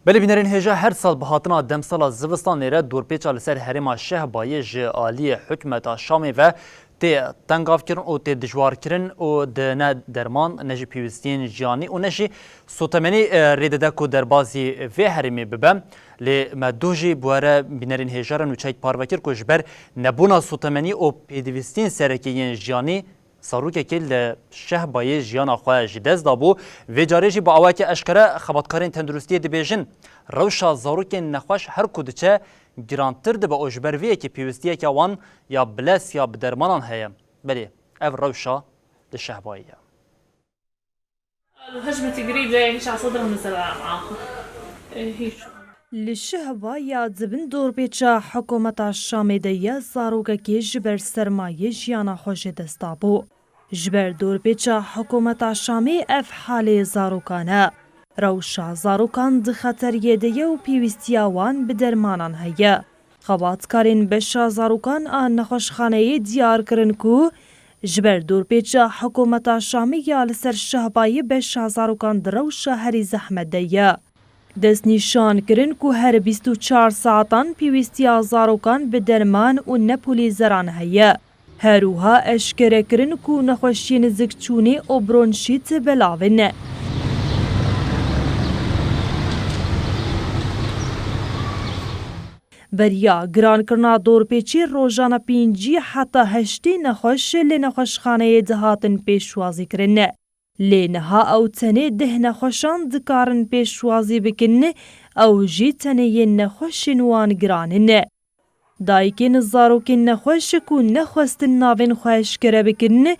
بله بینرین هجا هر سال بهاتنا دم سال زوستان نیره دورپیچا لسر هرما شهبایی جالی حکمت شامی و تی تنگاف کرن و تی دجوار کرن و دنه درمان نجی پیوستین جانی و نجی سوتمنی ریده کو در بازی و هرمی ببم لی مدوجی بواره بینرین هجا را نوچایت پاروکر کش بر نبونا سوتمنی و پیوستین سرکیین جانی ساروک کل شهبایی جیان خواه جدز دابو و جاریجی با آواک اشکره خباتکارین تندرستی دبیجن روشا زاروک نخواش هر کدچه گرانتر ده با اجبرویه که پیوستیه که وان یا بلس یا بدرمانان هیا بله او روشا ده شهباییه هجمة قريب جاية هيش على صدرهم نزل معاهم هيش لشهبا یا زبن دورپیچا حکومت شامی ده زاروگا که جبر سرمایه جیانا خوش دستابو. جبر دورپیچا حکومت شامی اف حال زاروکانه. روشا زاروکان ده خطریه ده و پیوستیاوان بدرمانان هیا. خباتکارین بشا زاروکان آن نخوشخانه دیار کرن کو جبر دورپیچا حکومت شامی یا لسر شهبایی بشا زاروکان دروشا هری زحمت ده دست نیشان کرن که هر 24 ساعتان پیوستی زاروکان به درمان و نپولی زران هیا. هروها اشکره کرن که نخوشی نزکچونی و برونشیت بلاوین. بریا گران کرنا دورپیچی روزانه پینجی حتی هشتی نخوش لنخوشخانه دهاتن پیشوازی کرن. لینها او تنه ده نخوشان دکارن پیشوازی بکنه او جی تنه نخوش نوان گراننه. دایکین زاروکین نخوش کو نخوست ناوین خوش کره بکنه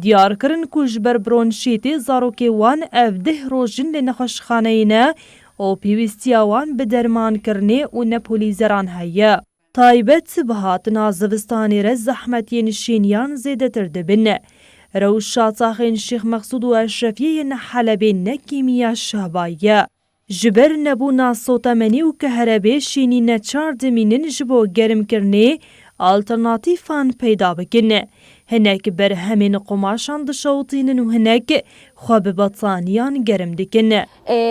دیار کرن کوش بر برونشیتی زاروکی وان او ده روژن لنخوش خانه اینه او پیوستیاوان بدرمان کرنه و نپولی زران هیا. تایبت بهات نازوستانی رز زحمتی نشینیان زیده ترده بنه. روشا تاخين الشيخ مقصود واشرفيه نحلبي نكيميا الشهباية جبر نبونا صوتمني وكهربي شيني نچار دمينن جبو گرم کرنه آلترناتيفان پیدا بکنه هناك بر همين قماشان دشوطينن وهناك خواب بطانيان گرم دکنه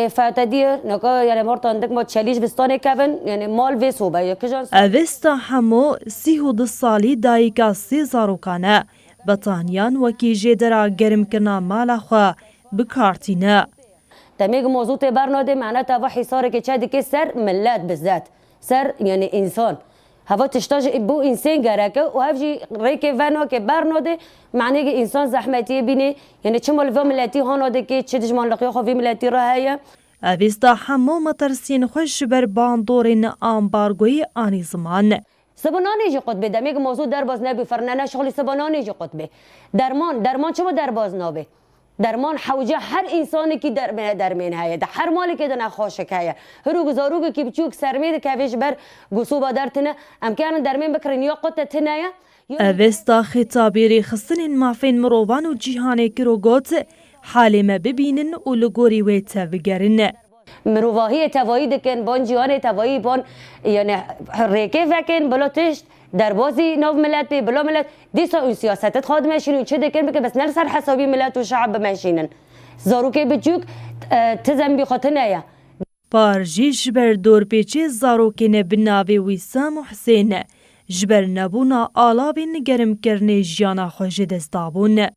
فتدير نقا يعني مرتا عندك ما تشاليش بستاني كابن يعني مال في صوبة يكجان اوستا همو 30 سالي دايكا 3 زاروكانه بطانیان وکی جدرا گرم کنا مالا خوا بکارتینه. تمیگ موضوع برناده معناته و حصاره که چه دیگه سر ملت بالذات سر يعني انسان هوا تشتاج بو انسان گرکه و هفجی ریک فنا که برناده معنی که انسان زحمتی بینه یعنی چه مال و ملتی هاناده که چه دجمان لقیا خوی ملتی را هیا. اوستا همو مترسین خوش بر باندورین آمبارگوی آنی زمان. سبانانی جی قطبه دمیگ موضوع در باز نبی فرنانه شغلی سبانانی جی قطبه درمان چما در باز نبی درمان حوجه هر انسانی که درمین هیا ده هر مالی که دنا خوشک هیا هرو گزاروگ کی بچوک سرمید کویش بر گسوبا درتنه امکان درمین بکرین یا قطه تنایا اوستا خطابی خصن مافین مروان و جهان کروگوت حالی ما ببینن و لگوری ویتا بگرن مروواهی توایی دکن بان جیان توایی بان یعنی ریکه وکن بلا تشت در بازی نو ملت بی بلا ملت دیسا اون سیاستت خود ماشینن چه دکن بکن بس نرسر حسابی ملت و شعب ماشینن زاروکه بچوک تزم بی خاطنه پارجی جبر دورپیچی زاروکین بناوی ویسام و حسین جبر نبونا آلابین گرم کرنه جیانا خوش دستابون